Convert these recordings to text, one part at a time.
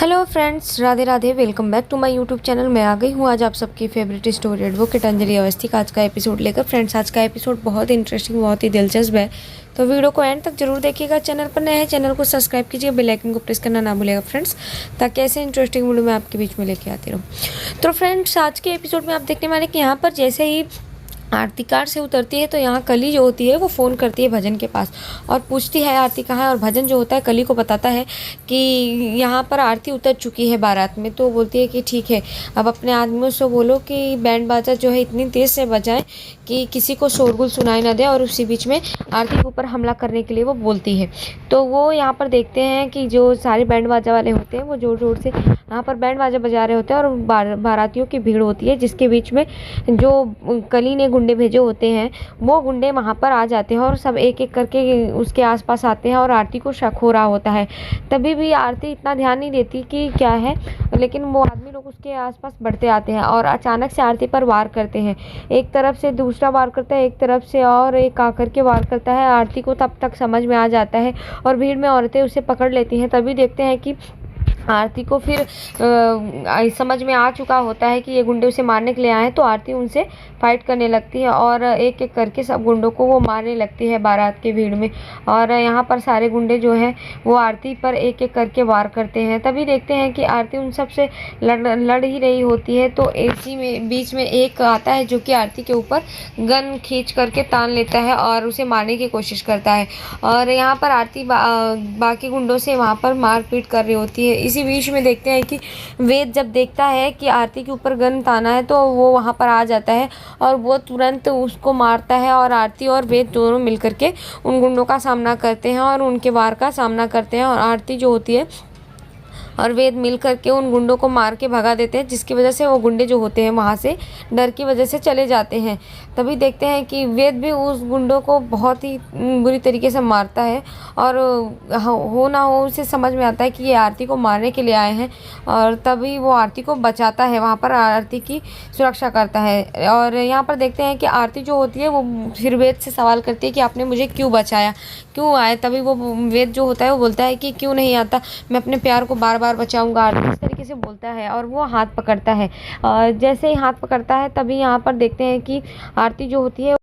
Hello friends, Radhe Radhe. Welcome back to my YouTube channel. मैं आ गई हूँ आज आप सबकी favourite story advocate Anjali Awasthi का आज का एपिसोड लेकर। फ्रेंड्स, आज का एपिसोड बहुत ही इंटरेस्टिंग, बहुत ही दिलचस्प है, तो वीडियो को एंड तक जरूर देखिएगा। चैनल पर नए हैं, चैनल को सब्सक्राइब कीजिए, बेल आइकन को प्रेस करना ना भूलिएगा फ्रेंड्स, ताकि ऐसे इंटरेस्टिंग वीडियो मैं आपके बीच में लेके आती रहूँ। तो फ्रेंड्स, आज के एपिसोड में आप देखने वाले कि यहाँ पर जैसे ही आरती कार से उतरती है तो यहाँ कली जो होती है वो फ़ोन करती है भजन के पास और पूछती है आरती कहाँ है। और भजन जो होता है कली को बताता है कि यहाँ पर आरती उतर चुकी है बारात में। तो बोलती है कि ठीक है, अब अपने आदमियों से बोलो कि बैंड बाजा जो है इतनी तेज़ से बजाएं कि किसी को शोरगुल सुनाई ना दे। और उसी बीच में आरती के ऊपर हमला करने के लिए वो बोलती है। तो वो यहाँ पर देखते हैं कि जो सारे बैंड बाजा वाले होते हैं वो ज़ोर ज़ोर से यहाँ पर बैंड बाजा बजा रहे होते हैं और बारातियों की भीड़ होती है, जिसके बीच में जो कली ने गुंडे भेजे होते हैं वो गुंडे वहाँ पर आ जाते हैं और सब एक एक करके उसके आसपास आते हैं और आरती को शक हो रहा होता है। तभी भी आरती इतना ध्यान नहीं देती कि क्या है, लेकिन वो आदमी लोग उसके आसपास बढ़ते आते हैं और अचानक से आरती पर वार करते हैं। एक तरफ से दूसरा वार करता है, एक तरफ से और एक आकर के वार करता है। आरती को तब तक समझ में आ जाता है और भीड़ में औरतें उसे पकड़ लेती हैं। तभी देखते हैं कि आरती को फिर समझ में आ चुका होता है कि ये गुंडे उसे मारने के लिए आए हैं। तो आरती उनसे फाइट करने लगती है और एक एक करके सब गुंडों को वो मारने लगती है बारात की भीड़ में। और यहाँ पर सारे गुंडे जो हैं वो आरती पर एक एक करके वार करते हैं। तभी देखते हैं कि आरती उन सब से लड़ ही रही होती है। तो इसी में बीच में एक आता है जो कि आरती के ऊपर गन खींच करके तान लेता है और उसे मारने की कोशिश करता है। और यहाँ पर आरती बाकी गुंडों से वहाँ पर मारपीट कर रही होती है। इसी बीच में देखते हैं कि वेद जब देखता है कि आरती के ऊपर गन ताना है तो वो वहाँ पर आ जाता है और वो तुरंत उसको मारता है। और आरती और वेद दोनों मिलकर के उन गुंडों का सामना करते हैं और उनके वार का सामना करते हैं। और आरती जो होती है और वेद मिल करके उन गुंडों को मार के भगा देते हैं, जिसकी वजह से वो गुंडे जो होते हैं वहाँ से डर की वजह से चले जाते हैं। तभी देखते हैं कि वेद भी उस गुंडों को बहुत ही बुरी तरीके से मारता है और हो ना हो उसे समझ में आता है कि ये आरती को मारने के लिए आए हैं। और तभी वो आरती को बचाता है, वहाँ पर आरती की सुरक्षा करता है। और यहाँ पर देखते हैं कि आरती जो होती है वो फिर वेद से सवाल करती है कि आपने मुझे क्यों बचाया, क्यों आए। तभी वो वेद जो होता है वो बोलता है कि क्यों नहीं आता, मैं अपने प्यार को बार बार बचाऊंगा, इस तरीके से बोलता है। और वो हाथ पकड़ता है और जैसे ही हाथ पकड़ता है तभी यहाँ पर देखते हैं कि आरती जो होती है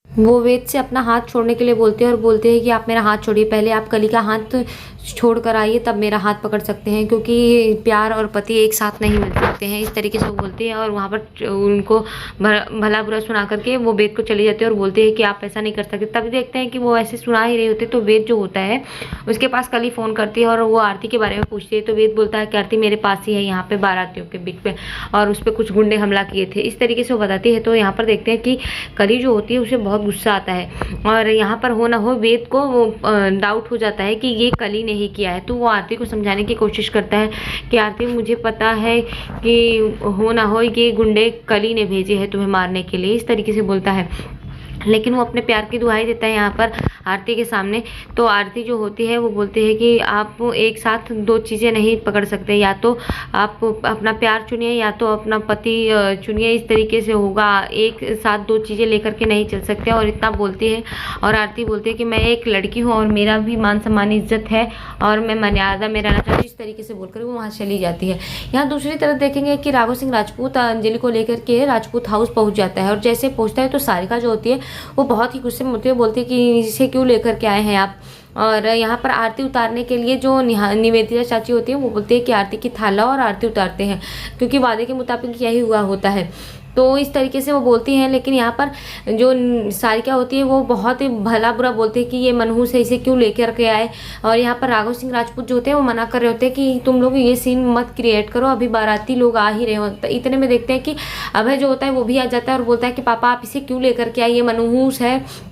वो वेद से अपना हाथ छोड़ने के लिए बोलते हैं और बोलते हैं कि आप मेरा हाथ छोड़िए, पहले आप कली का हाथ छोड़ कर आइए तब मेरा हाथ पकड़ सकते हैं, क्योंकि प्यार और पति एक साथ नहीं मिल सकते हैं। इस तरीके से वो बोलते हैं और वहाँ पर उनको भला बुरा सुना करके वो वेद को चले जाते हैं और बोलते हैं कि आप ऐसा नहीं कर सकते। तभी देखते हैं कि वो ऐसे सुना ही रहे होते तो वेद जो होता है उसके पास कली फ़ोन करती है और वो आरती के बारे में पूछती है। तो वेद बोलता है कि आरती मेरे पास ही है यहाँ पे बारातियों के बीच में और उस पर कुछ गुंडे हमला किए थे, इस तरीके से वो बताती है। तो यहाँ पर देखते हैं कि कली जो होती है उसे बहुत गुस्सा आता है और यहाँ पर हो ना हो वेद को वो डाउट हो जाता है कि ये कली ने ही किया है। तो वो आरती को समझाने की कोशिश करता है कि आरती मुझे पता है कि हो ना हो ये गुंडे कली ने भेजे हैं तुम्हें मारने के लिए, इस तरीके से बोलता है। लेकिन वो अपने प्यार की दुहाई देता है यहाँ पर आरती के सामने। तो आरती जो होती है वो बोलती है कि आप एक साथ दो चीज़ें नहीं पकड़ सकते, या तो आप अपना प्यार चुनिए या तो अपना पति चुनिए, इस तरीके से होगा, एक साथ दो चीज़ें लेकर के नहीं चल सकते। और इतना बोलती है और आरती बोलती है कि मैं एक लड़की हूँ और मेरा भी मान सम्मान इज्जत है और मैं मर्यादा में रहना चाहती हूँ, इस तरीके से बोलकर वो वहाँ चली जाती है। यहाँ दूसरी तरफ देखेंगे कि राघव सिंह राजपूत अंजलि को लेकर के राजपूत हाउस पहुँच जाता है और जैसे पहुँचता है तो सारिका जो होती है वो बहुत ही गुस्से में होती है, बोलती है कि इसे क्यों लेकर के आए हैं आप। और यहाँ पर आरती उतारने के लिए जो निवेदिता चाची होती है वो बोलती है कि आरती की थाला और आरती उतारते हैं, क्योंकि वादे के मुताबिक यही हुआ होता है। तो इस तरीके से वो बोलती हैं। लेकिन यहाँ पर जो सारिका होती है वो बहुत ही भला बुरा बोलती है कि ये मनहूस है, इसे क्यों लेकर के आए। और यहाँ पर राघव सिंह राजपूत जो होते हैं वो मना कर रहे होते हैं कि तुम लोग ये सीन मत क्रिएट करो, अभी बाराती लोग आ ही रहे हो। तो इतने में देखते हैं कि अभय जो होता है वो भी आ जाता है और बोलता है कि पापा आप इसे क्यों लेकर के आए, ये मनहूस है,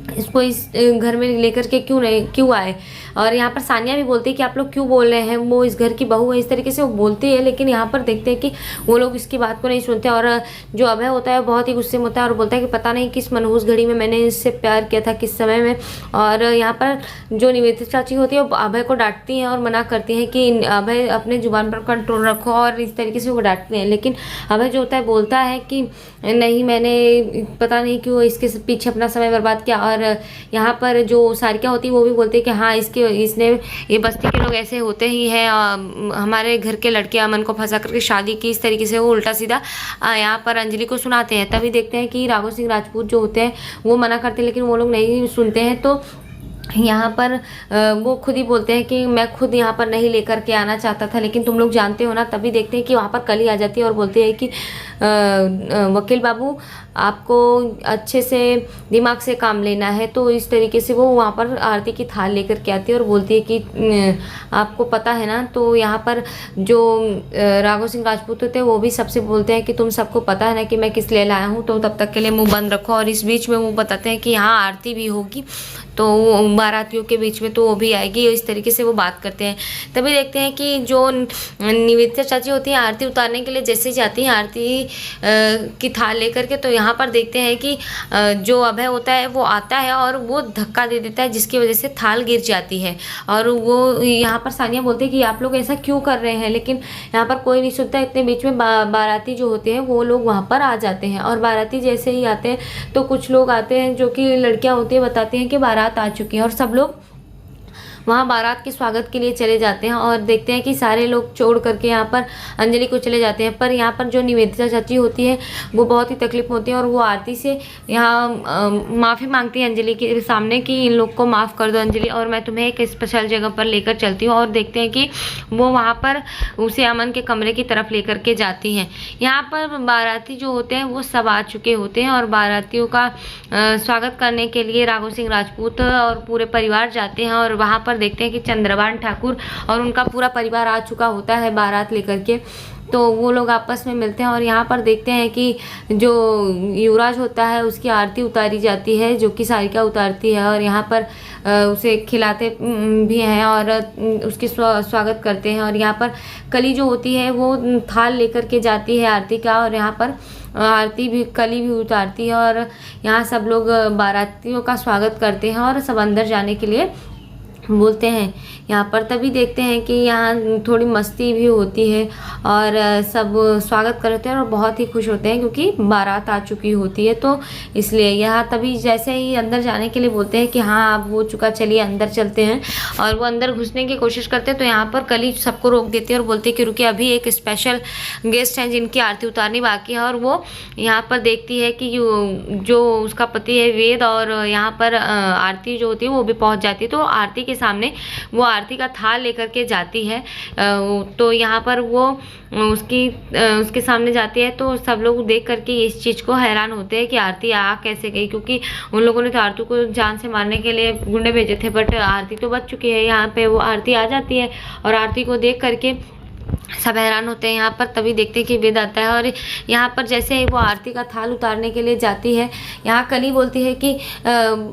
इसको इस घर में लेकर के क्यों आए। और यहाँ पर सानिया भी बोलती है कि आप लोग क्यों बोल रहे हैं, वो इस घर की बहू है, इस तरीके से वो बोलती है। लेकिन यहाँ पर देखते हैं कि वो लोग इसकी बात को नहीं सुनते और जो अभय होता है बहुत ही गुस्से में होता है और बोलता है कि पता नहीं किस मनहूस घड़ी में मैंने इससे प्यार किया था, किस समय में। और यहाँ पर जो निवेदिता चाची होती है वो अभय को डांटती हैं और मना करती हैं कि अभय अपने जुबान पर कंट्रोल रखो, और इस तरीके से वो डांटते हैं। लेकिन अभय जो होता है बोलता है कि नहीं, मैंने पता नहीं क्यों इसके पीछे अपना समय बर्बाद किया और और यहाँ पर जो सारिका होती है वो भी बोलती है कि हाँ इसने ये बस्ती के लोग ऐसे होते ही हैं, हमारे घर के लड़के अमन को फंसा करके शादी की, इस तरीके से वो उल्टा सीधा यहाँ पर अंजलि को सुनाते हैं। तभी देखते हैं कि राघव सिंह राजपूत जो होते हैं वो मना करते हैं, लेकिन वो लोग नहीं सुनते हैं। तो यहाँ पर वो खुद ही बोलते हैं कि मैं खुद यहाँ पर नहीं लेकर के आना चाहता था, लेकिन तुम लोग जानते हो ना। तभी देखते हैं कि वहाँ पर कली आ जाती है और बोलती है कि वकील बाबू आपको अच्छे से दिमाग से काम लेना है। तो इस तरीके से वो वहाँ पर आरती की थाल लेकर के आती है और बोलती है कि आपको पता है ना। तो यहाँ पर जो राघव सिंह राजपूत होते हैं वो भी सबसे बोलते हैं कि तुम सबको पता है ना कि मैं किस लिए लाया हूँ, तो तब तक के लिए मुंह बंद रखो। और इस बीच में वो बताते हैं कि यहाँ आरती भी होगी, तो बारातियों के बीच में तो वो भी आएगी। इस तरीके से वो बात करते हैं। तभी देखते हैं कि जो निवेदिता चाची होती हैं आरती उतारने के लिए जैसे जाती हैं आरती की थाल लेकर के, तो यहाँ पर देखते हैं कि जो अभय होता है वो आता है और वो धक्का दे देता है, जिसकी वजह से थाल गिर जाती है। और वो यहाँ पर सानिया बोलते हैं कि आप लोग ऐसा क्यों कर रहे हैं, लेकिन यहाँ पर कोई नहीं सुनता। इतने बीच में बाराती जो होते हैं वो लोग वहाँ पर आ जाते हैं। और बाराती जैसे ही आते हैं तो कुछ लोग आते हैं जो कि लड़कियाँ होती हैं, बताते हैं कि बारात आ चुकी है, और सब लोग वहाँ बारात के स्वागत के लिए चले जाते हैं। और देखते हैं कि सारे लोग छोड़ करके यहाँ पर अंजलि को चले जाते हैं। पर यहाँ पर जो निवेदिता चाची होती है वो बहुत ही तकलीफ होती है और वो आरती से यहाँ माफ़ी मांगती है अंजलि के सामने कि इन लोग को माफ़ कर दो अंजलि, और मैं तुम्हें एक स्पेशल जगह पर लेकर चलती हूँ। और देखते हैं कि वो वहाँ पर उसे अमन के कमरे की तरफ लेकर के जाती हैं। यहाँ पर बाराती जो होते हैं वो सब आ चुके होते हैं और बारातियों का स्वागत करने के लिए राघव सिंह राजपूत और पूरे परिवार जाते हैं। और वहाँ पर देखते हैं कि चंद्रभान ठाकुर और उनका पूरा परिवार आ चुका होता है बारात लेकर के। तो वो लोग आपस में मिलते हैं और यहाँ पर देखते हैं कि जो युवराज होता है उसकी आरती उतारी जाती है, जो कि सारिका उतारती है। और यहाँ पर उसे खिलाते भी हैं और उसके स्वागत करते हैं। और यहाँ पर कली जो होती है वो थाल लेकर के जाती है आरती का, और यहाँ पर आरती भी कली भी उतारती है। और यहाँ सब लोग बारातियों का स्वागत करते हैं और सब अंदर जाने के लिए बोलते हैं यहाँ पर। तभी देखते हैं कि यहाँ थोड़ी मस्ती भी होती है और सब स्वागत करते हैं और बहुत ही खुश होते हैं क्योंकि बारात आ चुकी होती है। तो इसलिए यहाँ तभी जैसे ही अंदर जाने के लिए बोलते हैं कि हाँ अब हो चुका, चलिए अंदर चलते हैं। और वो अंदर घुसने की कोशिश करते हैं तो यहाँ पर कली सबको रोक देती है और बोलती है कि रुकिए, अभी एक स्पेशल गेस्ट हैं जिनकी आरती उतारनी बाकी है। और वो यहाँ पर देखती है कि जो उसका पति है वेद, और यहाँ पर आरती जो होती है वो भी पहुँच जाती है। तो आरती के सामने वो आरती का थाल लेकर के जाती है। तो यहाँ पर वो उसके सामने जाती है तो सब लोग देख करके इस चीज़ को हैरान होते हैं कि आरती आ कैसे गई, क्योंकि उन लोगों ने तो आरती को जान से मारने के लिए गुंडे भेजे थे, बट आरती तो बच चुकी है। यहाँ पे वो आरती आ जाती है और आरती को देख करके सब हैरान होते हैं यहाँ पर। तभी देखते हैं कि वेद आता है और यहाँ पर जैसे ही वो आरती का थाल उतारने के लिए जाती है, यहाँ कली बोलती है कि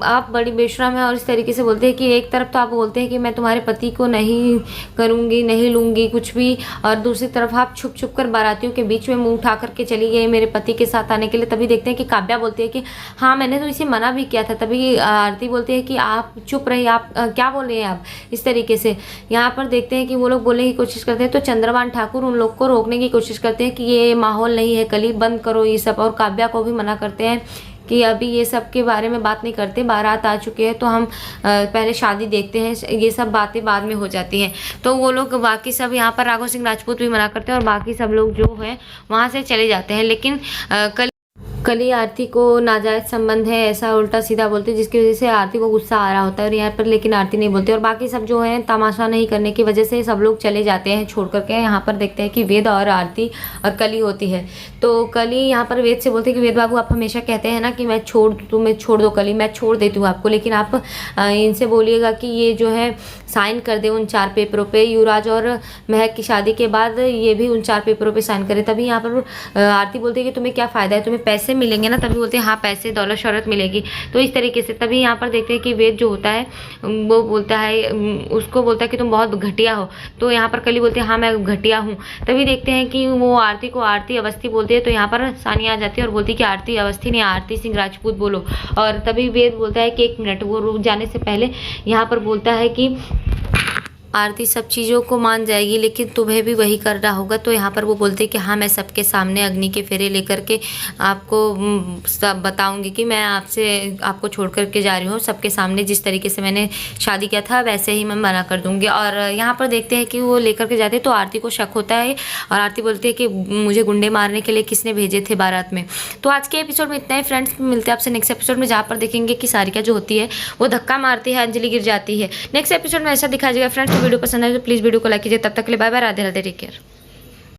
आप बड़ी बेशरम है, और इस तरीके से बोलते हैं कि एक तरफ तो आप बोलते हैं कि मैं तुम्हारे पति को नहीं करूँगी, नहीं लूँगी कुछ भी, और दूसरी तरफ आप छुप छुप कर बारातियों के बीच में मुँह उठा करके चली गई मेरे पति के साथ आने के लिए। तभी देखते हैं कि काव्या बोलती है कि हाँ मैंने तो इसे मना भी किया था। तभी आरती बोलती है कि आप चुप रहिए, आप क्या बोल रहे हैं आप, इस तरीके से। यहाँ पर देखते हैं कि वो लोग बोलने की कोशिश करते हैं तो चंद्रभान ठाकुर उन लोग को रोकने की कोशिश करते हैं कि ये माहौल नहीं है, कली बंद करो ये सब। और काव्या को भी मना करते हैं कि अभी ये सब के बारे में बात नहीं करते, बारात आ चुके हैं तो हम पहले शादी देखते हैं, ये सब बातें बाद में हो जाती हैं। तो वो लोग बाकी सब यहाँ पर राघव सिंह राजपूत भी मना करते हैं और बाकी सब लोग जो है वहाँ से चले जाते हैं। लेकिन कली आरती को नाजायज संबंध है ऐसा उल्टा सीधा बोलते हैं, जिसकी वजह से आरती को गुस्सा आ रहा होता है और यहाँ पर लेकिन आरती नहीं बोलती। और बाकी सब जो है तमाशा नहीं करने की वजह से सब लोग चले जाते हैं छोड़ करके। यहाँ पर देखते हैं कि वेद और आरती और कली होती है। तो कली यहाँ पर वेद से बोलते हैं कि वेद बाबू आप हमेशा कहते हैं ना कि मैं छोड़ दूँ, तुम्हें छोड़ दो कली, मैं छोड़ देती हूँ आपको, लेकिन आप इनसे बोलिएगा कि ये जो है साइन कर दे उन 4 पेपरों पे, युवराज और महक की शादी के बाद ये भी उन 4 पेपरों पे साइन करे। तभी यहाँ पर आरती बोलती है कि तुम्हें क्या फ़ायदा है, तुम्हें पैसे मिलेंगे ना। तभी बोलते हैं हाँ पैसे दौलत शौहरत मिलेगी। तो इस तरीके से तभी यहाँ पर देखते हैं कि वेद जो होता है वो बोलता है, उसको बोलता है कि तुम बहुत घटिया हो। तो यहाँ पर कली बोलती है हाँ मैं घटिया हूँ। तभी देखते हैं कि वो आरती को आरती अवस्थी बोलती है। तो यहाँ पर सानिया आ जाती है और बोलती है कि आरती अवस्थी नहीं, आरती सिंह राजपूत बोलो। और तभी वेद बोलता है कि 1 मिनट। वो रुक जाने से पहले यहाँ पर बोलता है कि आरती सब चीज़ों को मान जाएगी लेकिन तुम्हें भी वही करना होगा। तो यहाँ पर वो बोलते हैं कि हाँ, मैं सबके सामने अग्नि के फेरे लेकर के आपको सब बताऊंगी कि मैं आपको छोड़ करके जा रही हूँ। सबके सामने जिस तरीके से मैंने शादी किया था वैसे ही मैं मना कर दूंगी। और यहाँ पर देखते हैं कि वो लेकर के जाते हैं तो आरती को शक होता है और आरती बोलती है कि मुझे गुंडे मारने के लिए किसने भेजे थे बारात में। तो आज के एपिसोड में इतना ही फ्रेंड्स, मिलते हैं आपसे नेक्स्ट एपिसोड में, जहाँ पर देखेंगे कि सारिका जो होती है वो धक्का मारती है, अंजलि गिर जाती है। नेक्स्ट एपिसोड में ऐसा दिखाया जाएगा फ्रेंड्स। तो वीडियो पसंद आए तो प्लीज़ वीडियो को लाइक कीजिए। तब तक के लिए bye bye, Radhe Radhe, take care.